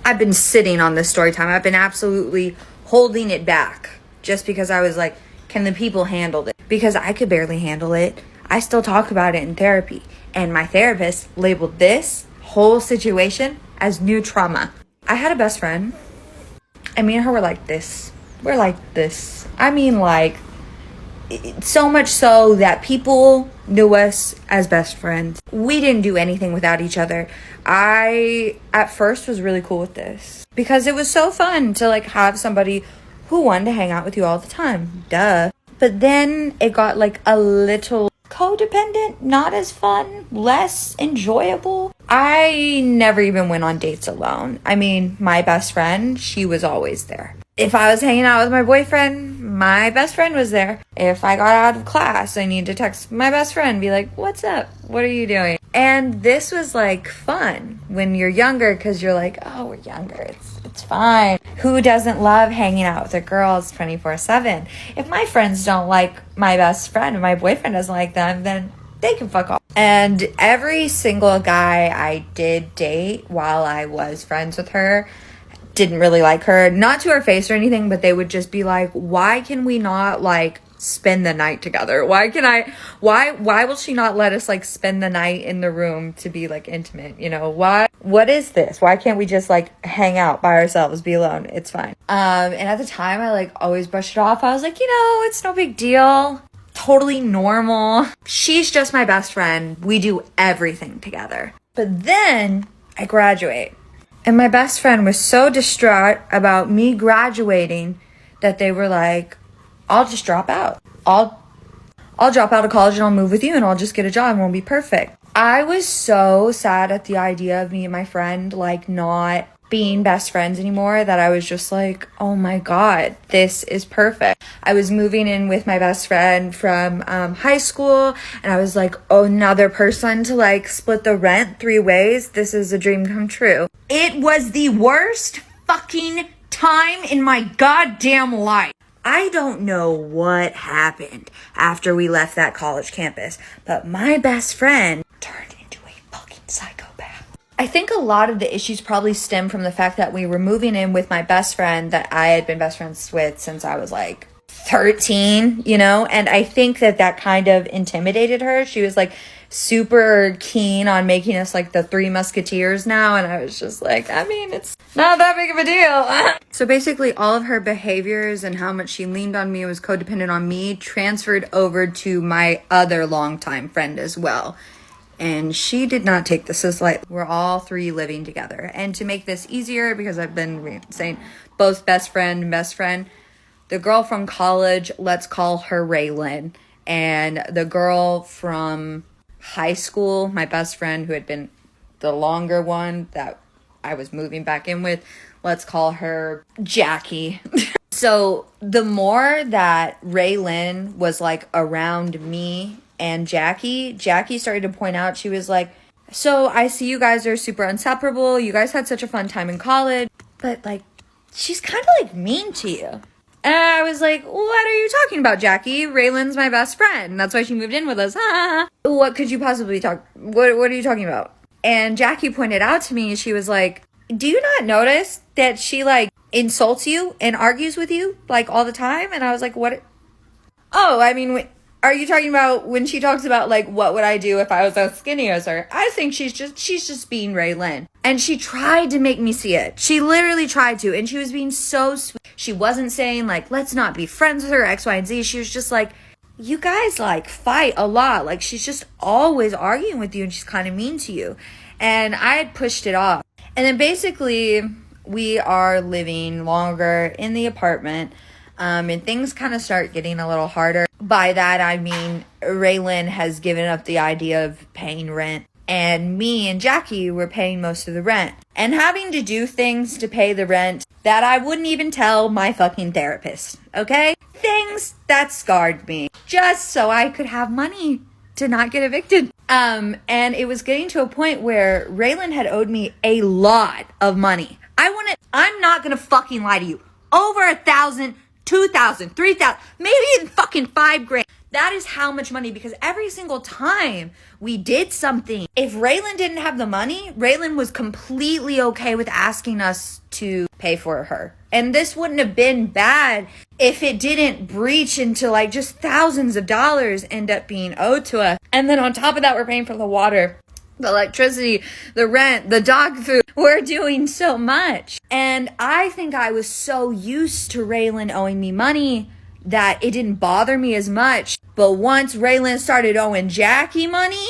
I've been sitting on this story time. I've been absolutely holding it back just because I was like, can the people handle it? Because I could barely handle it. I still talk about it in therapy. And my therapist labeled this whole situation as new trauma. I had a best friend, and me and her were like this. We're like this. I mean, like, so much so that people knew us as best friends. We didn't do anything without each other. I, at first, was really cool with this because it was so fun to, like, have somebody who wanted to hang out with you all the time. Duh. But then it got, like, a little codependent, not as fun, less enjoyable. I never even went on dates alone. I mean, my best friend, she was always there. If I was hanging out with my boyfriend, my best friend was there. If I got out of class, I need to text my best friend, be like, what's up? What are you doing? And this was like fun when you're younger because you're like, oh, we're younger. It's fine. Who doesn't love hanging out with their girls 24/7? If my friends don't like my best friend and my boyfriend doesn't like them, then they can fuck off. And every single guy I did date while I was friends with her didn't really like her, not to her face or anything, but they would just be like, why can we not like spend the night together? Why will she not let us like spend the night in the room to be like intimate? You know, what is this? Why can't we just like hang out by ourselves, be alone? It's fine. And at the time I like always brushed it off. I was like, it's no big deal. Totally normal. She's just my best friend. We do everything together. But then I graduate. And my best friend was so distraught about me graduating that they were like, I'll just drop out. I'll drop out of college and I'll move with you and I'll just get a job and we'll be perfect. I was so sad at the idea of me and my friend like not being best friends anymore that I was just like, oh my God, this is perfect. I was moving in with my best friend from high school and I was like, oh, another person to like split the rent 3 ways. This is a dream come true. It was the worst fucking time in my goddamn life. I don't know what happened after we left that college campus, but my best friend turned into a fucking psychopath. I think a lot of the issues probably stem from the fact that we were moving in with my best friend that I had been best friends with since I was like 13, and I think that kind of intimidated her. She was like super keen on making us like the 3 Musketeers now, and I was just like, I mean, it's not that big of a deal. So basically all of her behaviors and how much she leaned on me, was codependent on me, transferred over to my other longtime friend as well. And she did not take this as lightly. We're all 3 living together. And to make this easier, because I've been saying both best friend and best friend, the girl from college, let's call her Raylan. And the girl from high school, my best friend who had been the longer one that I was moving back in with, let's call her Jackie. So the more that Raylan was like around me and Jackie started to point out, she was like, so I see you guys are super inseparable. You guys had such a fun time in college, but like, she's kind of like mean to you. And I was like, what are you talking about, Jackie? Raylan's my best friend. That's why she moved in with us. What could you possibly what are you talking about? And Jackie pointed out to me, she was like, do you not notice that she like insults you and argues with you like all the time? And I was like, what? Oh, I mean, are you talking about when she talks about like, what would I do if I was as skinny as her? I think she's just being Raylan. And she tried to make me see it. She literally tried to. And she was being so sweet. She wasn't saying like, let's not be friends with her, X, Y, and Z. She was just like, you guys like fight a lot. Like she's just always arguing with you and she's kind of mean to you. And I had pushed it off. And then basically we are living longer in the apartment. And things kind of start getting a little harder. By that, I mean, Raylan has given up the idea of paying rent. And me and Jackie were paying most of the rent. And having to do things to pay the rent that I wouldn't even tell my fucking therapist, okay? Things that scarred me. Just so I could have money to not get evicted. And it was getting to a point where Raylan had owed me a lot of money. I'm not gonna fucking lie to you. Over $1,000, $2,000, $3,000, maybe even fucking $5,000. That is how much money, because every single time we did something, if Raylan didn't have the money, Raylan was completely okay with asking us to pay for her. And this wouldn't have been bad if it didn't breach into like just thousands of dollars end up being owed to us. And then on top of that, we're paying for the water, the electricity, the rent, the dog food. We're doing so much. And I think I was so used to Raylan owing me money that it didn't bother me as much. But once Raylan started owing Jackie money,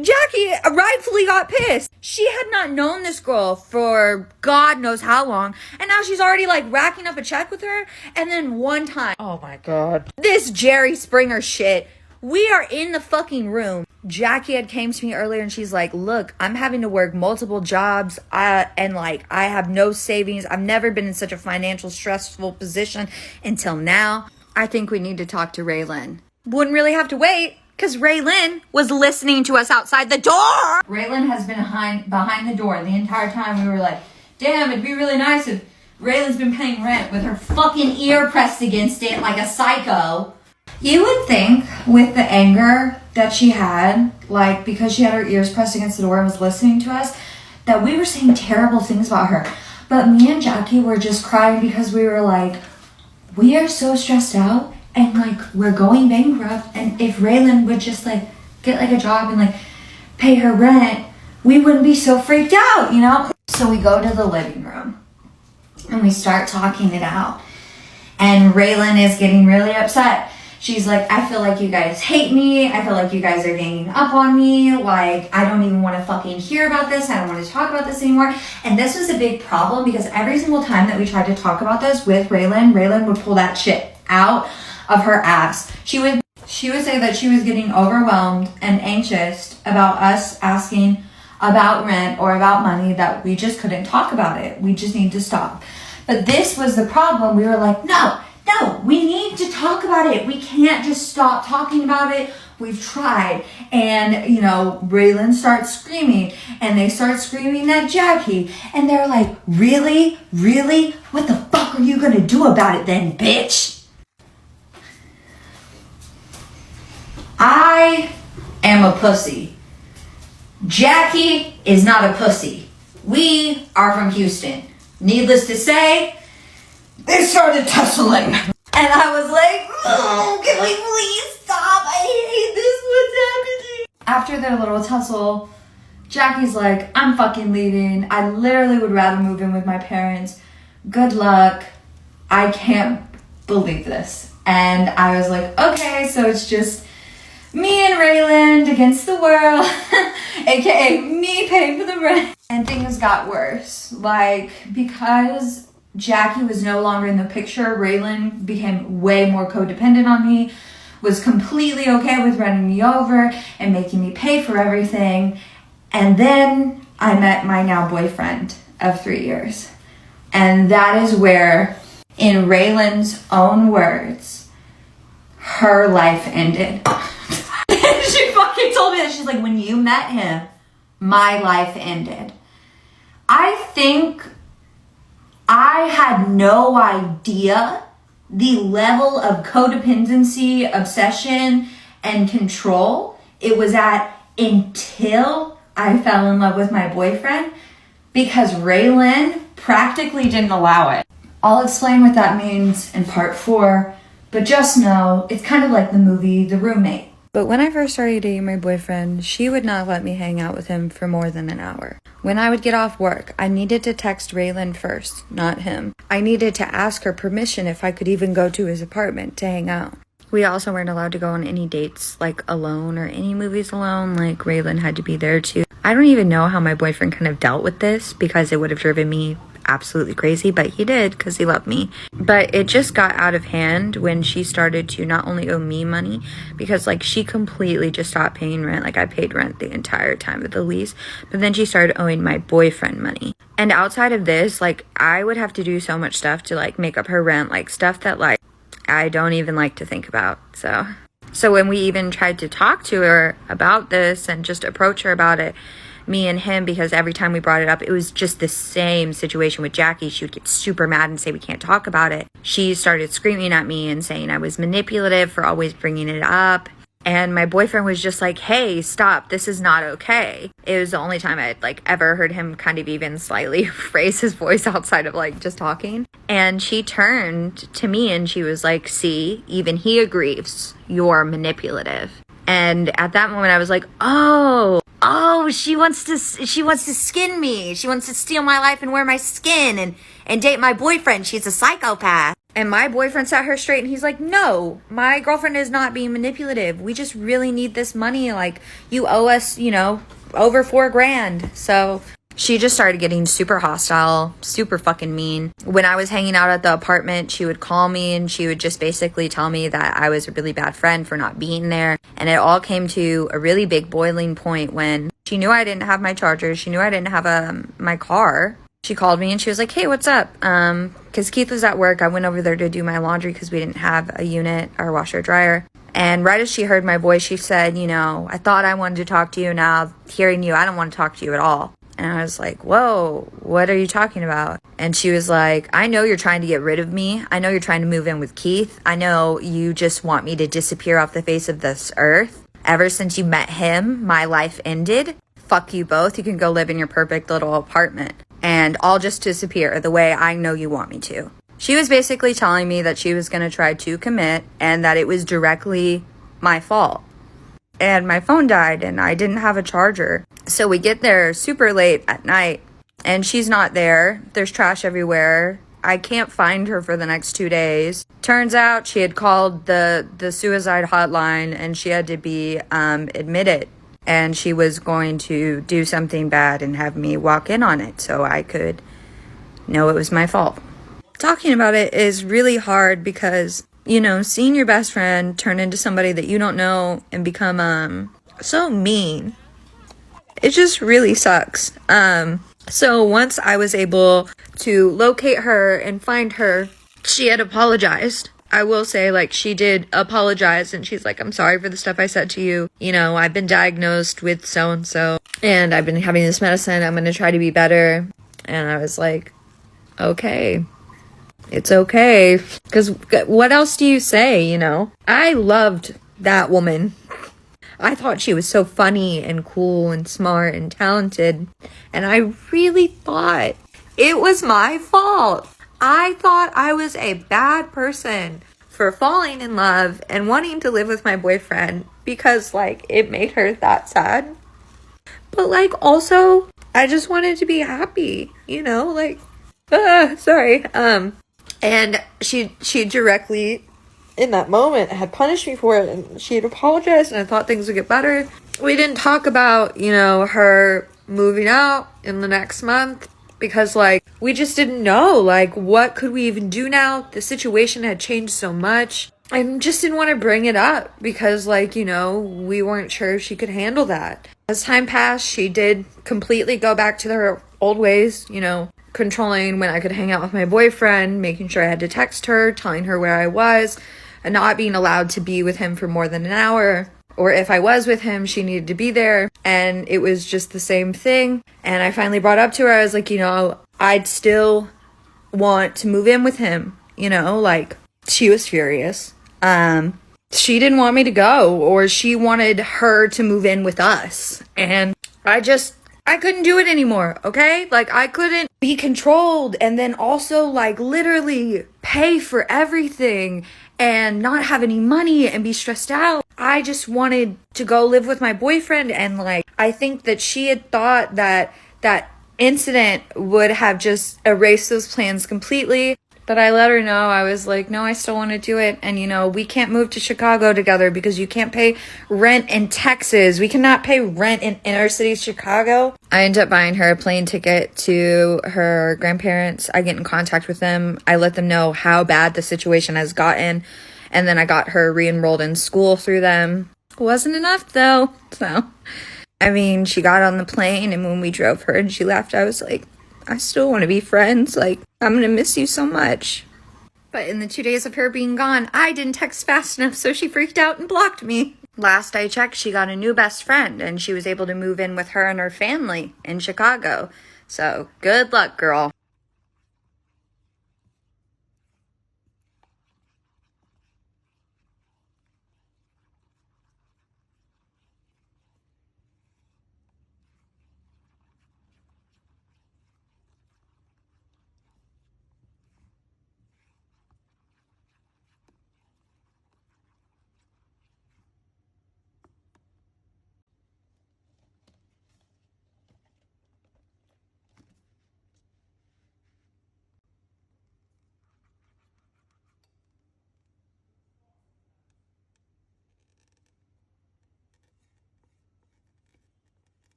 Jackie rightfully got pissed. She had not known this girl for God knows how long, and now she's already like racking up a check with her. And then one time, oh my God, this Jerry Springer shit. We are in the fucking room. Jackie had came to me earlier and she's like, look, I'm having to work multiple jobs and like I have no savings. I've never been in such a financial stressful position until now. I think we need to talk to Raylan. Wouldn't really have to wait because Raylan was listening to us outside the door. Raylan has been behind the door the entire time. We were like, damn, it'd be really nice if Raylan's been paying rent with her fucking ear pressed against it like a psycho. You would think with the anger that she had, like because she had her ears pressed against the door and was listening to us, that we were saying terrible things about her. But me and Jackie were just crying because we were like, we are so stressed out and like we're going bankrupt, and if Raylan would just like get like a job and like pay her rent, we wouldn't be so freaked out, you know? So we go to the living room and we start talking it out, and Raylan is getting really upset. She's like, I feel like you guys hate me. I feel like you guys are ganging up on me. Like, I don't even want to fucking hear about this. I don't want to talk about this anymore. And this was a big problem because every single time that we tried to talk about this with Raylan would pull that shit out of her ass. She would say that she was getting overwhelmed and anxious about us asking about rent or about money, that we just couldn't talk about it. We just need to stop. But this was the problem. We were like, no, we need to talk about it. We can't just stop talking about it. We've tried. And, you know, Raylan starts screaming, and they start screaming at Jackie. And they're like, really? Really? What the fuck are you going to do about it then, bitch? I am a pussy. Jackie is not a pussy. We are from Houston. Needless to say, they started tussling. And I was like, oh, can we please stop? I hate this. What's happening? After their little tussle, Jackie's like, I'm fucking leaving. I literally would rather move in with my parents. Good luck. I can't believe this. And I was like, okay, so it's just me and Raylan against the world, aka me paying for the rent. And things got worse. Like, because Jackie was no longer in the picture, Raylan became way more codependent on me, was completely okay with running me over and making me pay for everything. And then I met my now boyfriend of 3 years. And that is where, in Raylan's own words, her life ended. She fucking told me that. She's like, when you met him, my life ended. I think I had no idea the level of codependency, obsession, and control it was at until I fell in love with my boyfriend, because Raylan practically didn't allow it. I'll explain what that means in part 4, but just know it's kind of like the movie The Roommate. But when I first started dating my boyfriend, she would not let me hang out with him for more than an hour. When I would get off work, I needed to text Raylan first, not him. I needed to ask her permission if I could even go to his apartment to hang out. We also weren't allowed to go on any dates, like alone, or any movies alone. Like, Raylan had to be there too. I don't even know how my boyfriend kind of dealt with this, because it would have driven me absolutely crazy, but he did because he loved me. But it just got out of hand when she started to not only owe me money, because like she completely just stopped paying rent. Like, I paid rent the entire time of the lease, but then she started owing my boyfriend money. And outside of this, like, I would have to do so much stuff to like make up her rent, like stuff that like I don't even like to think about. So when we even tried to talk to her about this and just approach her about it, me and him, because every time we brought it up, it was just the same situation with Jackie. She would get super mad and say we can't talk about it. She started screaming at me and saying I was manipulative for always bringing it up. And my boyfriend was just like, hey, stop, this is not okay. It was the only time I'd like ever heard him kind of even slightly raise his voice outside of like just talking. And she turned to me and she was like, see, even he agrees you're manipulative. And at that moment I was like, oh, she wants to skin me. She wants to steal my life and wear my skin and date my boyfriend. She's a psychopath. And my boyfriend sat her straight and he's like, no, my girlfriend is not being manipulative. We just really need this money. Like, you owe us, over $4,000. So she just started getting super hostile, super fucking mean. When I was hanging out at the apartment, she would call me and she would just basically tell me that I was a really bad friend for not being there. And it all came to a really big boiling point when she knew I didn't have my charger. She knew I didn't have my car. She called me and she was like, hey, what's up? Because Keith was at work. I went over there to do my laundry because we didn't have a unit or washer dryer. And right as she heard my voice, she said, I thought I wanted to talk to you. Now, hearing you, I don't want to talk to you at all. And I was like, whoa, what are you talking about? And she was like, I know you're trying to get rid of me. I know you're trying to move in with Keith. I know you just want me to disappear off the face of this earth. Ever since you met him, my life ended. Fuck you both. You can go live in your perfect little apartment. And I'll just disappear the way I know you want me to. She was basically telling me that she was going to try to commit and that it was directly my fault. And my phone died and I didn't have a charger. So we get there super late at night and she's not there. There's trash everywhere. I can't find her for the next 2 days. Turns out she had called the suicide hotline and she had to be admitted. And she was going to do something bad and have me walk in on it so I could know it was my fault. Talking about it is really hard because, seeing your best friend turn into somebody that you don't know and become so mean, it just really sucks. So once I was able to locate her and find her, she had apologized. I will say, she did apologize, and she's like, I'm sorry for the stuff I said to you. I've been diagnosed with so-and-so, and I've been having this medicine. I'm going to try to be better. And I was like, okay, it's okay. Because what else do you say, I loved that woman. I thought she was so funny and cool and smart and talented. And I really thought it was my fault. I thought I was a bad person for falling in love and wanting to live with my boyfriend because, it made her that sad. But, also, I just wanted to be happy, sorry. And she directly, in that moment, had punished me for it, and she had apologized, and I thought things would get better. We didn't talk about, her moving out in the next month. Because, we just didn't know, what could we even do now? The situation had changed so much. I just didn't want to bring it up because, we weren't sure if she could handle that. As time passed, she did completely go back to her old ways, controlling when I could hang out with my boyfriend, making sure I had to text her, telling her where I was, and not being allowed to be with him for more than an hour. Or if I was with him, she needed to be there. And it was just the same thing. And I finally brought up to her, I was like, I'd still want to move in with him. She was furious. She didn't want me to go, or she wanted her to move in with us. And I couldn't do it anymore, okay? I couldn't be controlled and then also, literally pay for everything and not have any money and be stressed out. I just wanted to go live with my boyfriend, and I think that she had thought that that incident would have just erased those plans completely. But I let her know. I was like, no, I still want to do it. And, we can't move to Chicago together because you can't pay rent in Texas. We cannot pay rent in inner city Chicago. I ended up buying her a plane ticket to her grandparents. I get in contact with them. I let them know how bad the situation has gotten. And then I got her re-enrolled in school through them. Wasn't enough, though. So, she got on the plane, and when we drove her and she left, I was like, I still want to be friends. I'm going to miss you so much. But in the 2 days of her being gone, I didn't text fast enough, so she freaked out and blocked me. Last I checked, she got a new best friend and she was able to move in with her and her family in Chicago. So good luck, girl.